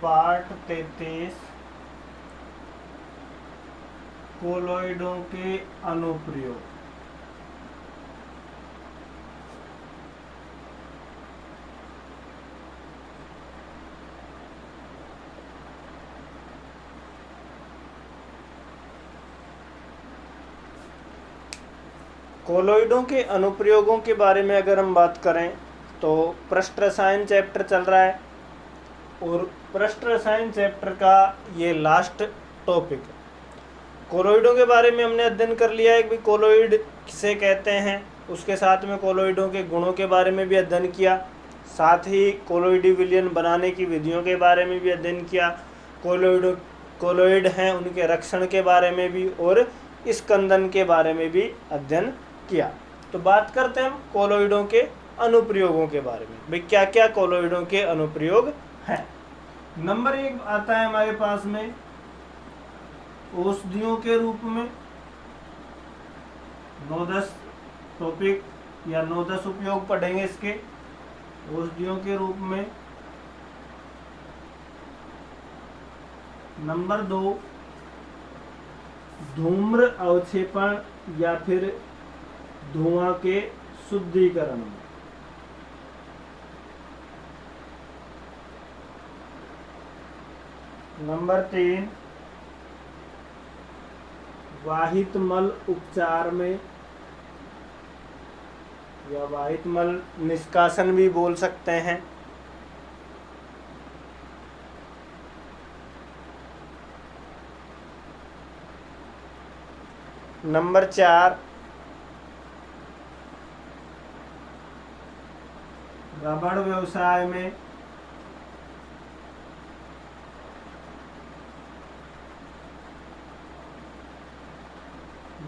Part 33 कोलोइडों के अनुप्रयोग। कोलोइडों के अनुप्रयोगों के बारे में अगर हम बात करें तो पृष्ठ रसायन चैप्टर चल रहा है और पृष्ठ रसायन चैप्टर का ये लास्ट टॉपिक है। कोलोइडों के बारे में हमने अध्ययन कर लिया है कि कोलोइड किसे कहते हैं, उसके साथ में कोलोइडों के गुणों के बारे में भी अध्ययन किया, साथ ही कोलोइडी विलयन बनाने की विधियों के बारे में भी अध्ययन किया, कोलोइड हैं उनके रक्षण के बारे में भी और स्कंदन के बारे में भी अध्ययन किया। तो बात करते हैं हम कोलोइडों के अनुप्रयोगों के बारे में। भाई क्या क्या कोलोइडों के अनुप्रयोग हैं। नंबर 1 आता है हमारे पास में औषधियों के रूप में। 9-10 टॉपिक या 9-10 उपयोग पढ़ेंगे इसके औषधियों के रूप में। नंबर 2 धूम्र अवक्षेपण या फिर धुआं के शुद्धिकरण में। नंबर 3 वाहित मल उपचार में या वाहित मल निष्कासन भी बोल सकते हैं। नंबर 4 रबड़ व्यवसाय में।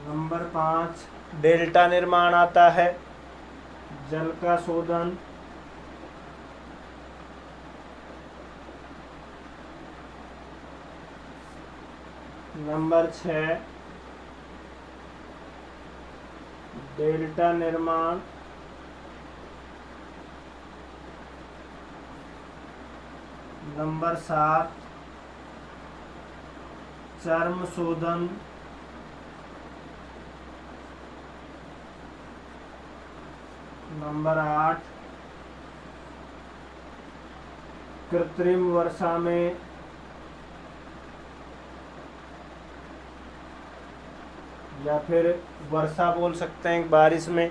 नंबर 5 डेल्टा निर्माण आता है, जल का शोधन। नंबर 6 डेल्टा निर्माण। नंबर 7 चर्म शोधन। नंबर 8 कृत्रिम वर्षा में। या फिर वर्षा बोल सकते हैं, बारिश में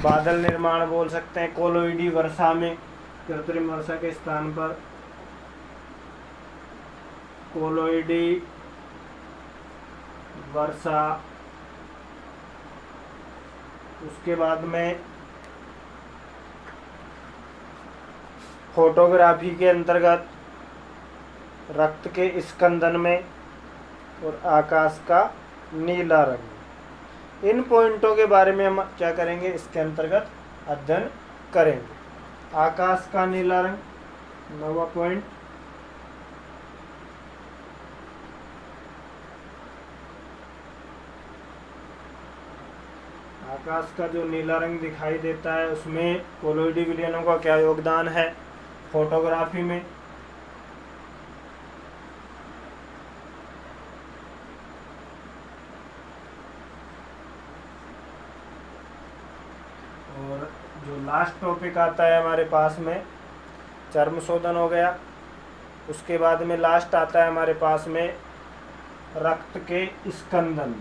बादल निर्माण बोल सकते हैं। कोलोइडी वर्षा में, कृत्रिम वर्षा के स्थान पर कोलोइडी वर्षा। उसके बाद में फोटोग्राफी के अंतर्गत रक्त के स्कंदन में और आकाश का नीला रंग। इन पॉइंटों के बारे में हम क्या करेंगे, इसके अंतर्गत अध्ययन करेंगे। आकाश का नीला रंग 9वां पॉइंट। आकाश का जो नीला रंग दिखाई देता है उसमें कोलोइडी विलयनों का क्या योगदान है फोटोग्राफी में। और जो लास्ट टॉपिक आता है हमारे पास में चर्म शोधन हो गया। उसके बाद में लास्ट आता है हमारे पास में रक्त के स्कंदन।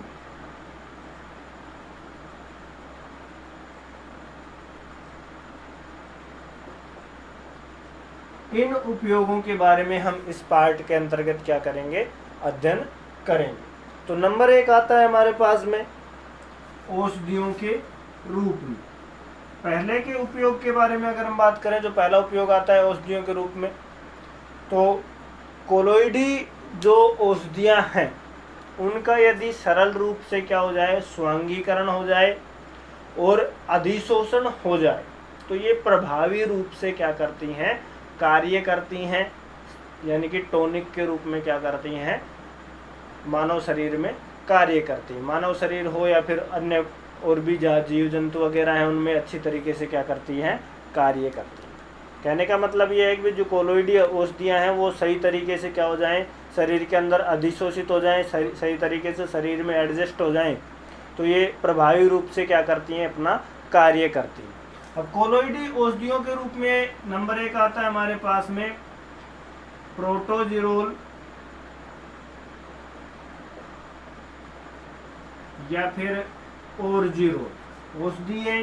इन उपयोगों के बारे में हम इस पार्ट के अंतर्गत क्या करेंगे, अध्ययन करेंगे। तो नंबर 1 आता है हमारे पास में औषधियों के रूप में। पहले के उपयोग के बारे में अगर हम बात करें, जो पहला उपयोग आता है औषधियों के रूप में, तो कोलोइडी जो औषधियाँ हैं उनका यदि सरल रूप से क्या हो जाए, स्वांगीकरण हो जाए और अधिशोषण हो जाए तो ये प्रभावी रूप से क्या करती हैं, कार्य करती हैं, यानी कि टॉनिक के रूप में क्या करती हैं, मानव शरीर में कार्य करती हैं। मानव शरीर हो या फिर अन्य और भी जीव जंतु वगैरह हैं, उनमें अच्छी तरीके से क्या करती हैं, कार्य करती हैं। कहने का मतलब ये है कि जो कोलोइडी औषधियाँ हैं वो सही तरीके से क्या हो जाएं, शरीर के अंदर अधिशोषित हो जाएं, सही तरीके से शरीर में एडजस्ट हो जाएं, तो ये प्रभावी रूप से क्या करती हैं, अपना कार्य करती हैं। अब कोलोइडी औषधियों के रूप में नंबर 1 आता है हमारे पास में प्रोटोजिरोल या फिर ओर्जिरोल औषधि है।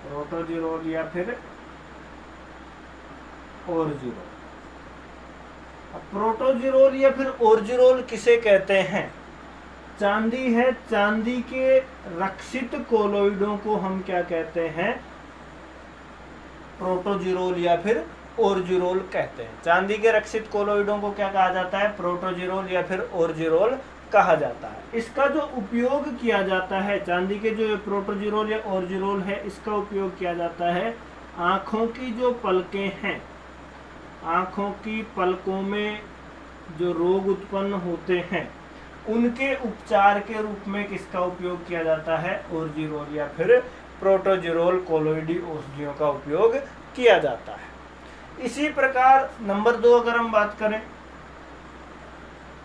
प्रोटोजिरोल या फिर ओर्जिरोल। अब प्रोटोजिरोल या फिर ओर्जिरोल किसे कहते हैं? चांदी है, चांदी के रक्षित कोलोइडों को हम क्या कहते हैं? प्रोटोजिरोल या फिर ओर्जिरोल कहते हैं। चांदी के रक्षित कोलोइडों को क्या कहा जाता है? प्रोटोजिरोल या फिर ओर्जिरोल कहा जाता है। इसका जो उपयोग किया जाता है, चांदी के जो प्रोटोजिरोल या ओर्जिरोल है, इसका उपयोग किया जाता है आँखों की जो पलकें हैं, आँखों की पलकों में जो रोग उत्पन्न होते हैं, उनके उपचार के रूप में किसका उपयोग किया जाता है? ओर्जिरोल या फिर प्रोटोजिरोल कोलोइडी औषधियों का उपयोग किया जाता है। इसी प्रकार नंबर 2 अगर हम बात करें,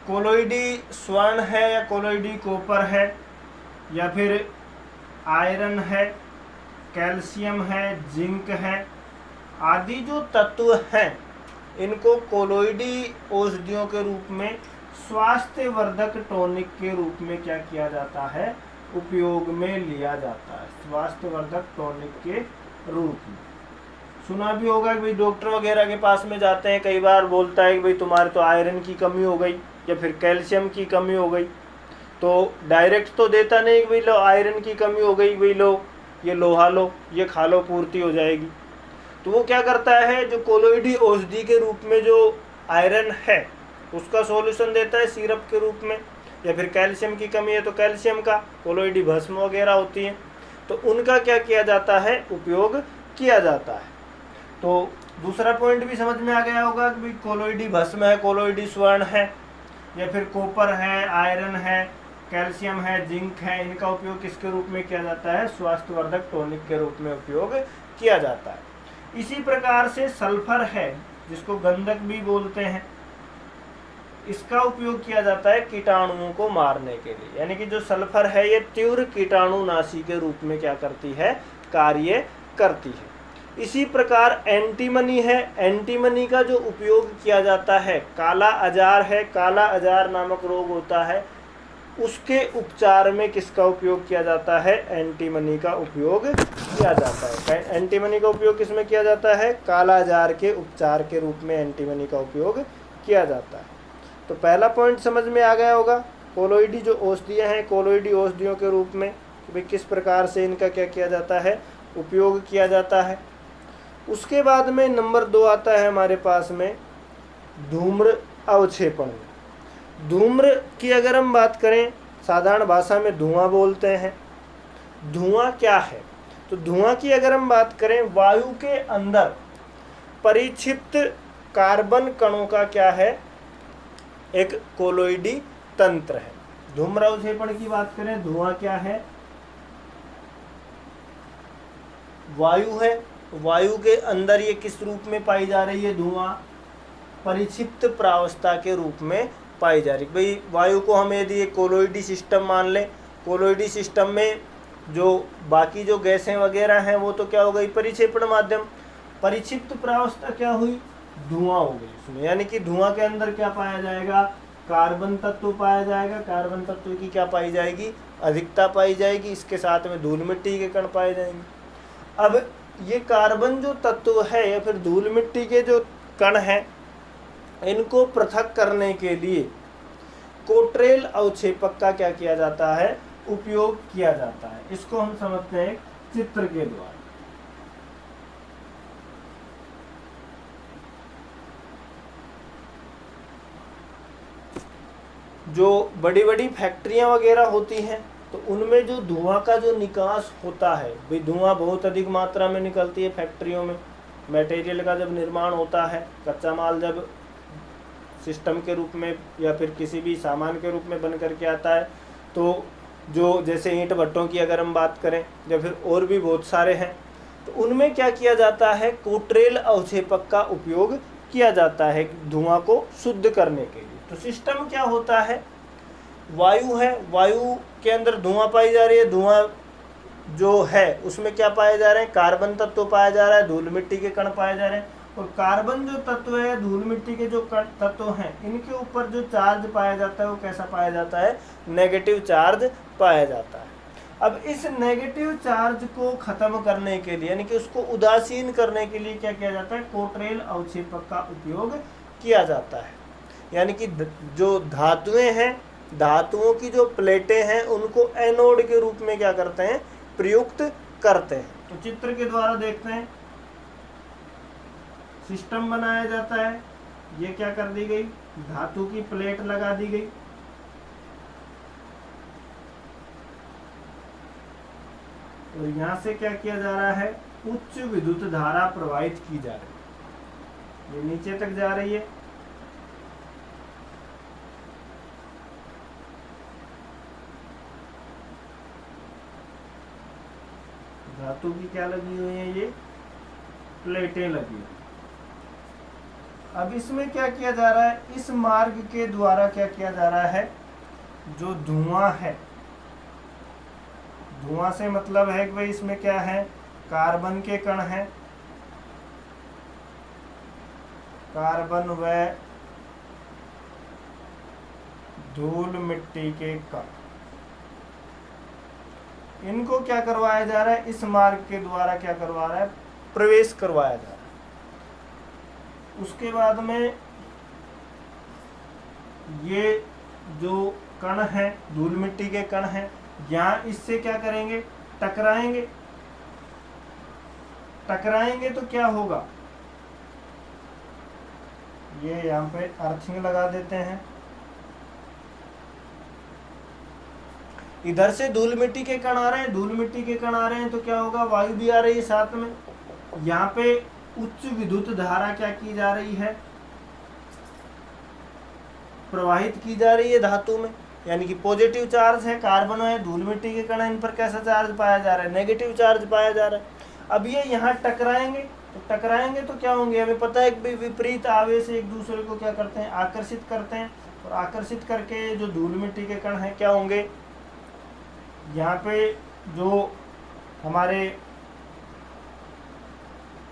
कोलोइडी स्वर्ण है या कोलोइडी कॉपर है या फिर आयरन है, कैल्शियम है, जिंक है, आदि जो तत्व हैं, इनको कोलोइडी औषधियों के रूप में स्वास्थ्यवर्धक टॉनिक के रूप में क्या किया जाता है? उपयोग में लिया जाता है, स्वास्थ्यवर्धक टॉनिक के रूप में। सुना भी होगा कि भाई डॉक्टर वगैरह के पास में जाते हैं, कई बार बोलता है कि भाई तुम्हारे तो आयरन की कमी हो गई या फिर कैल्शियम की कमी हो गई, तो डायरेक्ट तो देता नहीं कि भाई लो आयरन की कमी हो गई, भाई लो ये लोहा लो, ये खा लो, पूर्ति हो जाएगी। तो वो क्या करता है, जो कोलोइडी औषधि के रूप में जो आयरन है उसका सॉल्यूशन देता है सिरप के रूप में, या फिर कैल्शियम की कमी है तो कैल्शियम का, कोलोइडी भस्म वगैरह होती हैं तो उनका क्या किया जाता है? उपयोग किया जाता है। तो दूसरा पॉइंट भी समझ में आ गया होगा कि भाई कोलोइडी भस्म है, कोलोइडी स्वर्ण है या फिर कॉपर है, आयरन है, कैल्शियम है, जिंक है, इनका उपयोग किसके रूप में किया जाता है? स्वास्थ्यवर्धक टॉनिक के रूप में उपयोग किया जाता है। इसी प्रकार से सल्फर है, जिसको गंधक भी बोलते हैं, इसका उपयोग किया जाता है कीटाणुओं को मारने के लिए। यानी कि जो सल्फर है ये तीव्र कीटाणुनाशी के रूप में क्या करती है? कार्य करती है। इसी प्रकार एंटीमनी है, एंटीमनी का जो उपयोग किया जाता है, काला अजार है, काला अजार नामक रोग होता है, उसके उपचार में किसका उपयोग किया जाता है? एंटीमनी का उपयोग किया जाता है। एंटीमनी का उपयोग किसमें किया जाता है? काला अजार के उपचार के रूप में एंटीमनी का उपयोग किया जाता है। तो पहला पॉइंट समझ में आ गया होगा, कोलोइडी जो औषधियाँ हैं, कोलोइडी औषधियों के रूप में कि भाई किस प्रकार से इनका क्या किया जाता है? उपयोग किया जाता है। उसके बाद में नंबर 2 आता है हमारे पास में धूम्र अवक्षेपण। धूम्र की अगर हम बात करें, साधारण भाषा में धुआं बोलते हैं। धुआं क्या है? तो धुआं की अगर हम बात करें, वायु के अंदर परिक्षिप्त कार्बन कणों का क्या है? एक कोलोइडी तंत्र है। धूम्र अवक्षेपण की बात करें, धुआं क्या है? वायु है। वायु के अंदर ये किस रूप में पाई जा रही है? धुआं परिक्षिप्त प्रावस्था के रूप में पाई जा रही है। भाई वायु को हम यदि एक कोलोइडी सिस्टम मान लें, कोलोइडी सिस्टम में जो बाकी जो गैसें वगैरह हैं वो तो क्या हो गई? परिक्षेपण माध्यम। परिक्षिप्त प्रावस्था क्या हुई? धुआं हो गई उसमें। यानी कि धुआं के अंदर क्या पाया जाएगा? कार्बन तत्व पाया जाएगा। कार्बन तत्व की क्या पाई जाएगी? अधिकता पाई जाएगी। इसके साथ में धूल मिट्टी के कण पाए जाएंगे। अब ये कार्बन जो तत्व है या फिर धूल मिट्टी के जो कण हैं, इनको पृथक करने के लिए कोट्रेल अवक्षेपक का क्या किया जाता है? उपयोग किया जाता है। इसको हम समझते हैं चित्र के द्वारा। जो बड़ी बड़ी फैक्ट्रियां वगैरह होती हैं तो उनमें जो धुआं का जो निकास होता है, भाई धुआं बहुत अधिक मात्रा में निकलती है फैक्ट्रियों में। मटेरियल का जब निर्माण होता है, कच्चा माल जब सिस्टम के रूप में या फिर किसी भी सामान के रूप में बन करके आता है, तो जो जैसे ईंट भट्टों की अगर हम बात करें या फिर और भी बहुत सारे हैं, तो उनमें क्या किया जाता है, कोट्रेल अवक्षेपक का उपयोग किया जाता है धुआं को शुद्ध करने के लिए। तो सिस्टम क्या होता है, वायु है, वायु के अंदर धुआं पाई जा रही है, धुआं जो है उसमें क्या पाए जा रहे हैं, कार्बन तत्व पाया जा रहा है, धूल मिट्टी के कण पाए जा रहे हैं। और कार्बन जो तत्व है, धूल मिट्टी के जो तत्व हैं, इनके ऊपर जो चार्ज पाया जाता है वो कैसा पाया जाता है, नेगेटिव चार्ज पाया जाता है। अब इस नेगेटिव चार्ज को खत्म करने के लिए, यानी कि उसको उदासीन करने के लिए क्या किया जाता है, कोट्रेल अवक्षेपक का उपयोग किया जाता है। यानी कि जो धातुएं हैं, धातुओं की जो प्लेटें हैं, उनको एनोड के रूप में क्या करते हैं, प्रयुक्त करते हैं। तो चित्र के द्वारा देखते हैं, सिस्टम बनाया जाता है, ये क्या कर दी गई, धातु की प्लेट लगा दी गई, और यहां से क्या किया जा रहा है, उच्च विद्युत धारा प्रवाहित की जा रही है, ये नीचे तक जा रही है। धातु की क्या लगी हुई है, ये प्लेटें लगी हुई। अब इसमें क्या किया जा रहा है, इस मार्ग के द्वारा क्या किया जा रहा है, जो धुआं है, धुआं से मतलब है कि भाई इसमें क्या है, कार्बन के कण हैं, कार्बन व धूल मिट्टी के कण, इनको क्या करवाया जा रहा है, इस मार्ग के द्वारा क्या करवा रहा है, प्रवेश करवाया जा रहा है। उसके बाद में ये जो कण है, धूल मिट्टी के कण हैं, यहाँ इससे क्या करेंगे, टकराएंगे, टकराएंगे तो क्या होगा, ये यहाँ पे अर्थिंग लगा देते हैं। इधर से धूल मिट्टी के कण आ रहे हैं, धूल मिट्टी के कण आ रहे हैं, तो क्या होगा, वायु भी आ रही है साथ में। यहाँ पे उच्च विद्युत धारा क्या की जा रही है, प्रवाहित की जा रही है धातु में, यानी कि पॉजिटिव चार्ज है, कार्बन है, धूल मिट्टी के कण, इन पर कैसा चार्ज पाया जा रहा है, नेगेटिव चार्ज पाया जा रहा है। अब ये यहाँ टकराएंगे, तो टकराएंगे तो क्या होंगे, हमें पता है कि विपरीत आवेश एक दूसरे को क्या करते हैं, आकर्षित करते हैं, और आकर्षित करके जो धूल मिट्टी के कण हैं क्या होंगे, यहाँ पे जो हमारे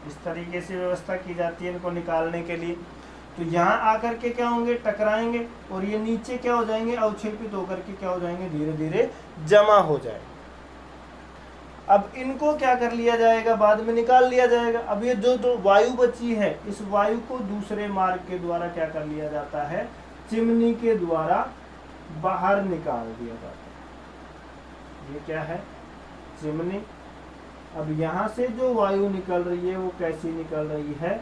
इस तरीके से व्यवस्था की जाती है इनको निकालने के लिए, तो यहाँ आकर के क्या होंगे, टकराएंगे, और ये नीचे क्या हो जाएंगे, अवक्षेपित होकर के क्या हो जाएंगे, धीरे धीरे जमा हो जाएंगे। अब इनको क्या कर लिया जाएगा, बाद में निकाल लिया जाएगा। अब ये जो वायु बची है, इस वायु को दूसरे मार्ग के द्वारा क्या कर लिया जाता है, चिमनी के द्वारा बाहर निकाल दिया जाता है। ये क्या है, चिमनी। अब यहाँ से जो वायु निकल रही है वो कैसी निकल रही है,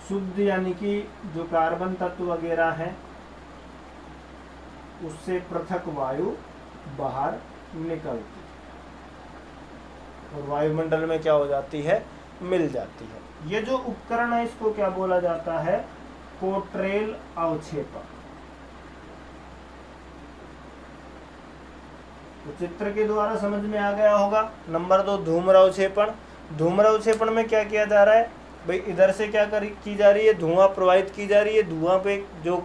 शुद्ध, यानी कि जो कार्बन तत्व वगैरह है उससे पृथक वायु बाहर निकलती है और वायुमंडल में क्या हो जाती है, मिल जाती है। ये जो उपकरण है इसको क्या बोला जाता है, कोट्रेल अवक्षेपक। तो चित्र के द्वारा समझ में आ गया होगा। नंबर 2, धूम्र अवक्षेपण। धूम्र अवक्षेपण में क्या किया जा रहा है भाई, इधर से क्या की जा रही है, धुआं प्रवाहित की जा रही है, धुआं पे जो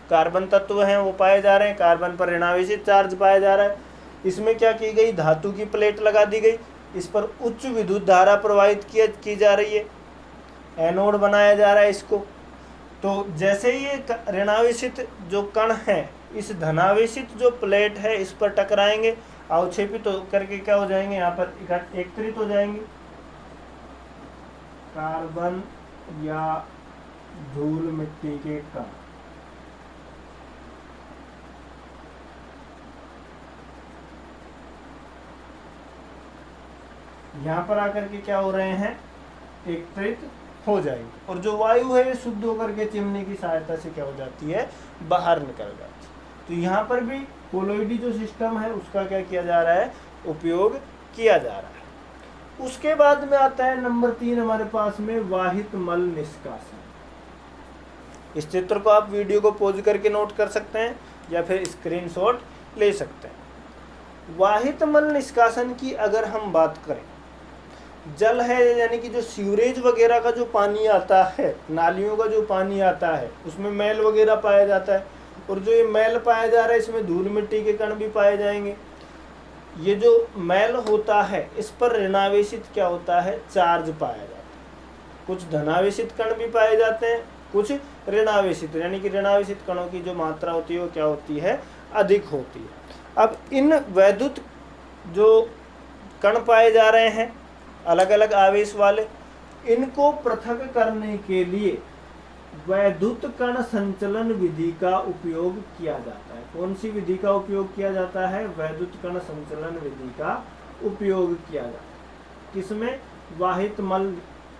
कार्बन तत्व हैं वो पाए जा रहे हैं, कार्बन पर ऋणावेशित चार्ज पाया जा रहा है। इसमें क्या की गई, धातु की प्लेट लगा दी गई, इस पर उच्च विद्युत धारा प्रवाहित की जा रही है, एनोड बनाया जा रहा है इसको। तो जैसे ही ये ऋणावेशित जो कण हैं इस धनावेशित जो प्लेट है इस पर टकराएंगे, अवक्षेपित तो करके क्या हो जाएंगे, यहाँ पर एकत्रित हो जाएंगे, कार्बन या धूल मिट्टी के कण। यहाँ पर आकर के क्या हो रहे हैं, एकत्रित हो जाएंगे, और जो वायु है शुद्ध होकर के चिमनी की सहायता से क्या हो जाती है, बाहर निकल जाती है। तो यहाँ पर भी कोलोइडी जो सिस्टम है उसका क्या किया जा रहा है, उपयोग किया जा रहा है। उसके बाद में आता है नंबर 3 हमारे पास में, वाहित मल निष्कासन। इस चित्र को आप वीडियो को पॉज करके नोट कर सकते हैं या फिर स्क्रीनशॉट ले सकते हैं। वाहित मल निष्कासन की अगर हम बात करें, जल है यानी कि जो सीवरेज वगैरह का जो पानी आता है, नालियों का जो पानी आता है, उसमें मैल वगैरह पाया जाता है, और जो ये मैल पाया जा रहा है इसमें धूल मिट्टी के कण भी पाए जाएंगे। ये जो मैल होता है इस पर ऋणावेशित क्या होता है, चार्ज पाया जाता है। कुछ धनावेशित कण भी पाए जाते हैं, कुछ ऋणावेशित, यानी कि ऋणावेशित कणों की जो मात्रा होती है वो क्या होती है, अधिक होती है। अब इन वैद्युत जो कण पाए जा रहे हैं अलग अलग आवेश वाले, इनको पृथक करने के लिए वैद्युत कण संचलन विधि का उपयोग किया जाता है। कौन सी विधि का उपयोग किया जाता है, वैद्युत कण संचलन विधि का उपयोग किया जाता है। किसमें, वाहित मल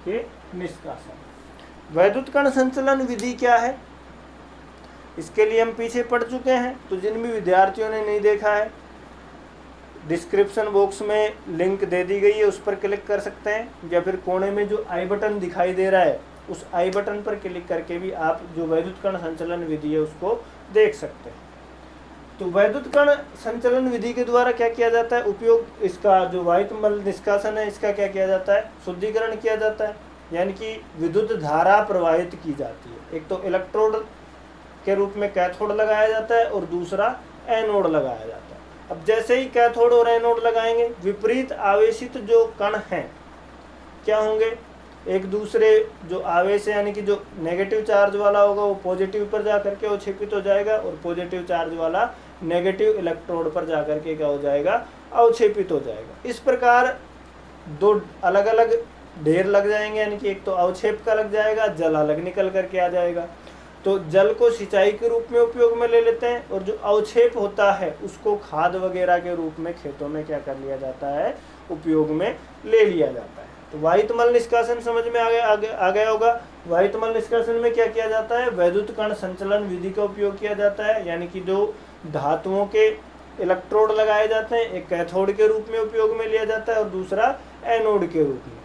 के निष्कासन। वैद्युत कण संचलन विधि क्या है, इसके लिए हम पीछे पढ़ चुके हैं, तो जिन भी विद्यार्थियों ने नहीं देखा है डिस्क्रिप्शन बॉक्स में लिंक दे दी गई है, उस पर क्लिक कर सकते हैं, या फिर कोने में जो आई बटन दिखाई दे रहा है उस आई बटन पर क्लिक करके भी आप जो वैद्युत कण संचलन विधि है उसको देख सकते हैं। तो वैद्युत कण संचलन विधि के द्वारा क्या किया जाता है, उपयोग, इसका जो वाहित मल निष्कासन है इसका क्या किया जाता है, शुद्धिकरण किया जाता है, यानी कि विद्युत धारा प्रवाहित की जाती है। एक तो इलेक्ट्रोड के रूप में कैथोड लगाया जाता है और दूसरा एनोड लगाया जाता है। अब जैसे ही कैथोड और एनोड लगाएंगे, विपरीत आवेशित जो कण हैं क्या होंगे, एक दूसरे जो आवेश है यानी कि जो नेगेटिव चार्ज वाला होगा वो पॉजिटिव पर जा करके अवक्षेपित हो जाएगा, और पॉजिटिव चार्ज वाला नेगेटिव इलेक्ट्रोड पर जा करके क्या हो जाएगा, अवक्षेपित हो जाएगा। इस प्रकार दो अलग अलग ढेर लग जाएंगे, यानी कि एक तो अवक्षेप का लग जाएगा, जल अलग निकल करके आ जाएगा। तो जल को सिंचाई के रूप में उपयोग में ले लेते हैं, और जो अवक्षेप होता है उसको खाद वगैरह के रूप में खेतों में क्या कर लिया जाता है, उपयोग में ले लिया जाता है। तो वाहित मल निष्कासन समझ में आ गया होगा। वाहित मल निष्कासन में क्या किया जाता है, वैद्युत कण संचलन विधि का उपयोग किया जाता है, यानी कि जो धातुओं के इलेक्ट्रोड लगाए जाते हैं, एक कैथोड के रूप में उपयोग में लिया जाता है और दूसरा एनोड के रूप में।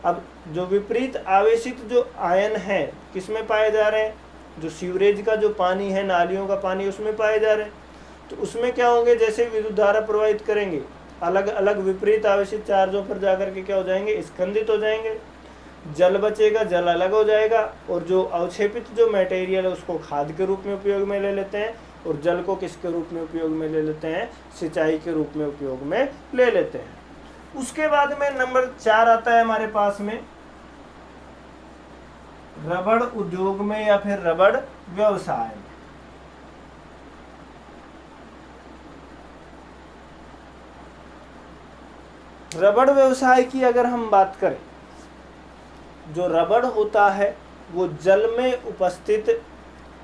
अब जो विपरीत आवेशित जो आयन है किसमें पाए जा रहे हैं, जो सीवरेज का जो पानी है, नालियों का पानी, उसमें पाए जा रहे हैं। तो उसमें क्या होंगे, जैसे विद्युत धारा प्रवाहित करेंगे अलग अलग विपरीत आवेशित चार्जों पर जाकर के क्या हो जाएंगे, स्कंदित हो जाएंगे, जल बचेगा, जल अलग हो जाएगा, और जो अवक्षेपित जो मटेरियल है उसको खाद के रूप में उपयोग में ले लेते हैं, और जल को किसके रूप में उपयोग में ले लेते हैं, सिंचाई के रूप में उपयोग में ले लेते हैं। उसके बाद में नंबर 4 आता है हमारे पास में, रबड़ उद्योग में या फिर रबड़ व्यवसाय में। रबड़ व्यवसाय की अगर हम बात करें, जो रबड़ होता है वो जल में उपस्थित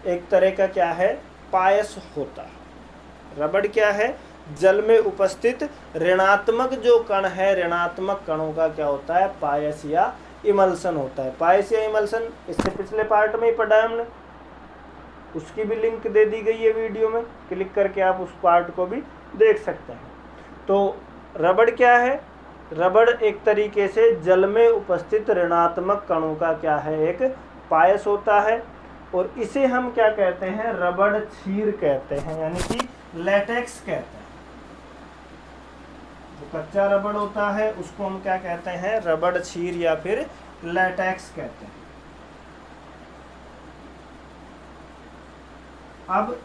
एक तरह का क्या है, पायस होता है। रबड़ क्या है, जल में उपस्थित ऋणात्मक जो कण है, ऋणात्मक कणों का क्या होता है, पायस या इमल्सन होता है। पायस या इमल्सन इससे पिछले पार्ट में ही पढ़ा है हमने, उसकी भी लिंक दे दी गई है वीडियो में, क्लिक करके आप उस पार्ट को भी देख सकते हैं। तो रबड़ क्या है, रबड़ एक तरीके से जल में उपस्थित ऋणात्मक कणों का क्या है, एक पायस होता है, और इसे हम क्या कहते हैं, रबड़ क्षीर कहते हैं, यानी कि लैटेक्स कहते हैं। जो कच्चा रबड़ होता है उसको हम क्या कहते हैं, रबड़ क्षीर या फिर लैटेक्स कहते हैं। अब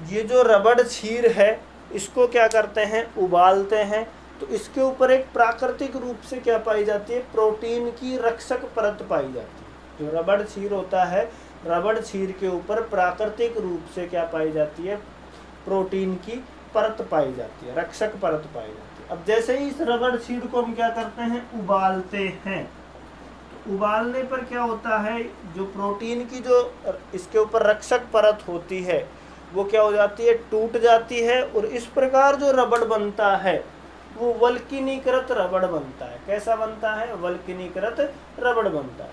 ये जो रबड़ क्षीर है इसको क्या करते हैं, उबालते हैं, तो इसके ऊपर एक प्राकृतिक रूप से क्या पाई जाती है, प्रोटीन की रक्षक परत पाई जाती है। जो रबड़ क्षीर होता है, रबड़ क्षीर के ऊपर प्राकृतिक रूप से क्या पाई जाती है, प्रोटीन की परत पाई जाती है, रक्षक परत पाई जाती है। अब जैसे ही इस रबड़ क्षीर को हम क्या करते हैं, उबालते हैं, तो उबालने पर क्या होता है, जो प्रोटीन की जो इसके ऊपर रक्षक परत होती है वो क्या हो जाती है, टूट जाती है, और इस प्रकार जो रबड़ बनता है वो वल्कनीकृत रबड़ बनता है। कैसा बनता है, वल्कनीकृत रबड़ बनता है।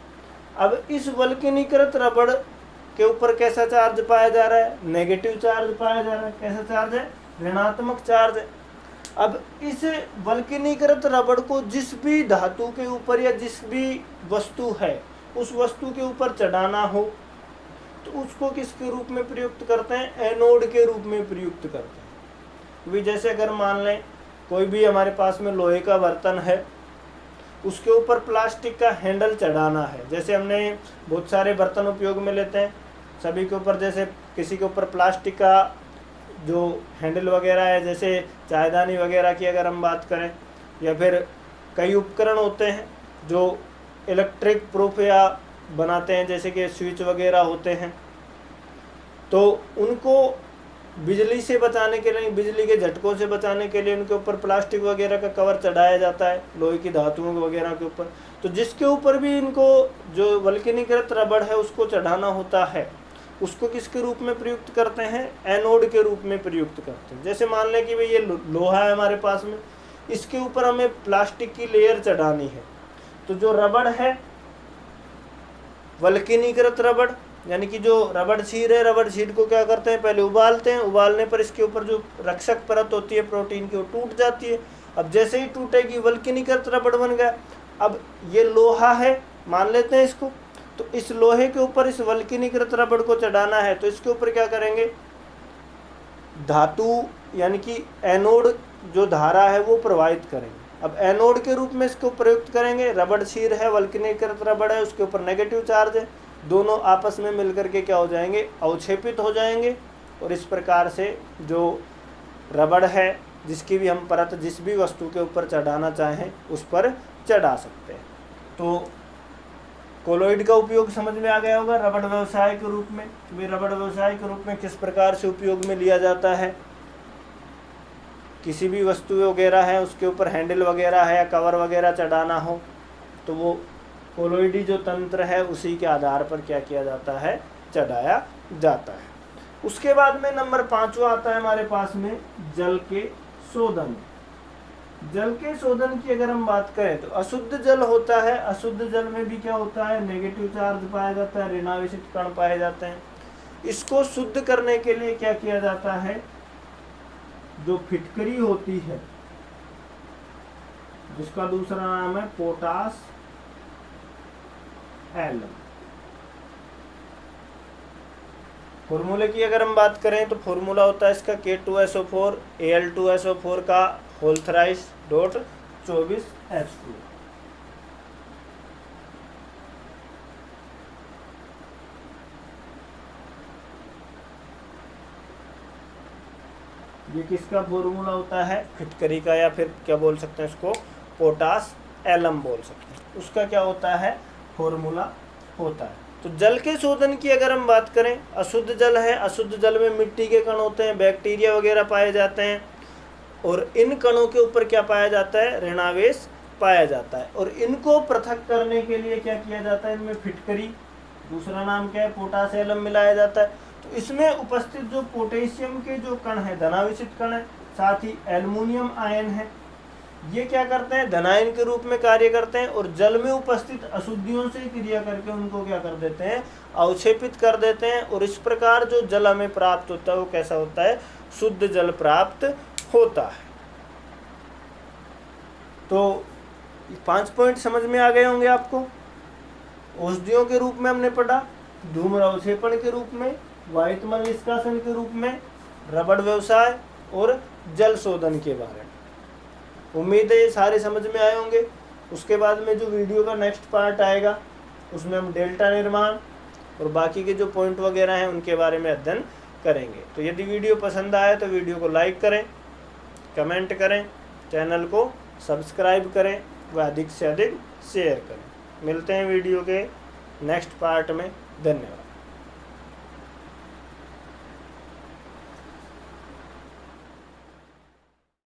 अब इस वल्कनीकृत रबड़ के ऊपर कैसा चार्ज पाया जा रहा है, नेगेटिव चार्ज पाया जा रहा है। कैसा चार्ज है, ऋणात्मक चार्ज है। अब इस वल्कनीकृत रबड़ को जिस भी धातु के ऊपर या जिस भी वस्तु है उस वस्तु के ऊपर चढ़ाना हो तो उसको किसके रूप में प्रयुक्त करते हैं, एनोड के रूप में प्रयुक्त करते हैं। भी जैसे अगर मान लें कोई भी हमारे पास में लोहे का बर्तन है, उसके ऊपर प्लास्टिक का हैंडल चढ़ाना है। जैसे हमने बहुत सारे बर्तन उपयोग में लेते हैं, सभी के ऊपर, जैसे किसी के ऊपर प्लास्टिक का जो हैंडल वगैरह है, जैसे चायदानी वगैरह की अगर हम बात करें, या फिर कई उपकरण होते हैं जो इलेक्ट्रिक प्रूफ या बनाते हैं, जैसे कि स्विच वगैरह होते हैं, तो उनको बिजली से बचाने के लिए, बिजली के झटकों से बचाने के लिए उनके ऊपर प्लास्टिक वगैरह का कवर चढ़ाया जाता है, लोहे की धातुओं वगैरह के ऊपर। तो जिसके ऊपर भी इनको जो वल्कनीकृत रबड़ है उसको चढ़ाना होता है, उसको किसके रूप में प्रयुक्त करते हैं? एनोड के रूप में प्रयुक्त करते हैं। जैसे मान लें कि भाई ये लोहा है हमारे पास में, इसके ऊपर हमें प्लास्टिक की लेयर चढ़ानी है, तो जो रबड़ है वल्कनीकृत रबड़, यानी कि जो रबड़ शीट है, रबड़ शीट को क्या करते हैं, पहले उबालते हैं, उबालने पर इसके ऊपर जो रक्षक परत होती है प्रोटीन की, वो टूट जाती है। अब जैसे ही टूटेगी वल्कनीकृत रबड़ बन गया। अब ये लोहा है मान लेते हैं इसको, तो इस लोहे के ऊपर इस वल्कनीकृत रबड़ को चढ़ाना है, तो इसके ऊपर क्या करेंगे, धातु यानी कि एनोड जो धारा है वो प्रवाहित करेंगे। अब एनोड के रूप में इसको प्रयुक्त करेंगे, रबड़ शीर है, वल्कनीकृत रबड़ है, उसके ऊपर नेगेटिव चार्ज है, दोनों आपस में मिलकर के क्या हो जाएंगे, अवक्षेपित हो जाएंगे, और इस प्रकार से जो रबड़ है जिसकी भी हम परत जिस भी वस्तु के ऊपर चढ़ाना चाहें उस पर चढ़ा सकते हैं। तो कोलॉइड का उपयोग समझ में आ गया होगा रबड़ व्यवसाय के रूप में। भी रबड़ व्यवसाय के रूप में किस प्रकार से उपयोग में लिया जाता है, किसी भी वस्तु वगैरह है उसके ऊपर हैंडल वगैरह है या कवर वगैरह चढ़ाना हो, तो वो कोलॉइडी जो तंत्र है उसी के आधार पर क्या किया जाता है, चढ़ाया जाता है। उसके बाद में नंबर 5वां आता है हमारे पास में जल के शोधन। जल के शोधन की अगर हम बात करें तो अशुद्ध जल होता है, अशुद्ध जल में भी क्या होता है, नेगेटिव चार्ज पाया जाता है, ऋणावेशित कण पाए जाते हैं। इसको शुद्ध करने के लिए क्या किया जाता है, जो फिटकरी होती है जिसका दूसरा नाम है पोटास एलम। फॉर्मूले की अगर हम बात करें तो फॉर्मूला होता है इसका K2SO4 Al2SO4 का होल थ्राइस डॉट 24H2। ये किसका फॉर्मूला होता है, फिटकरी का, या फिर क्या बोल सकते हैं इसको, पोटास एलम बोल सकते हैं, उसका क्या होता है, फॉर्मूला होता है। तो जल के शोधन की अगर हम बात करें, अशुद्ध जल है, अशुद्ध जल में मिट्टी के कण होते हैं, बैक्टीरिया वगैरह पाए जाते हैं, और इन कणों के ऊपर क्या पाया जाता है, ऋणावेश पाया जाता है, और इनको पृथक करने के लिए क्या किया जाता है, इनमें फिटकरी, दूसरा नाम क्या है, पोटास एलम मिलाया जाता है। तो इसमें उपस्थित जो पोटेशियम के जो कण है, धनावेशित कण है, साथ ही एल्युमिनियम आयन है, ये क्या करते हैं, धनायन के रूप में कार्य करते हैं, और जल में उपस्थित अशुद्धियों से क्रिया करके उनको क्या कर देते हैं, अवक्षेपित कर देते हैं, और इस प्रकार जो जल हमें प्राप्त होता है वो कैसा होता है, शुद्ध जल प्राप्त होता है। तो 5 पॉइंट समझ में आ गए होंगे आपको। औषधियों के रूप में हमने पढ़ा, धूम्र अवक्षेपण के रूप में, वायुमल निष्कासन के रूप में, रबड़ व्यवसाय और जल शोधन के बारे में। उम्मीद है ये सारे समझ में आए होंगे। उसके बाद में जो वीडियो का नेक्स्ट पार्ट आएगा उसमें हम डेल्टा निर्माण और बाकी के जो पॉइंट वगैरह हैं उनके बारे में अध्ययन करेंगे। तो यदि वीडियो पसंद आए तो वीडियो को लाइक करें, कमेंट करें, चैनल को सब्सक्राइब करें व अधिक से अधिक शेयर करें। मिलते हैं वीडियो के नेक्स्ट पार्ट में। धन्यवाद।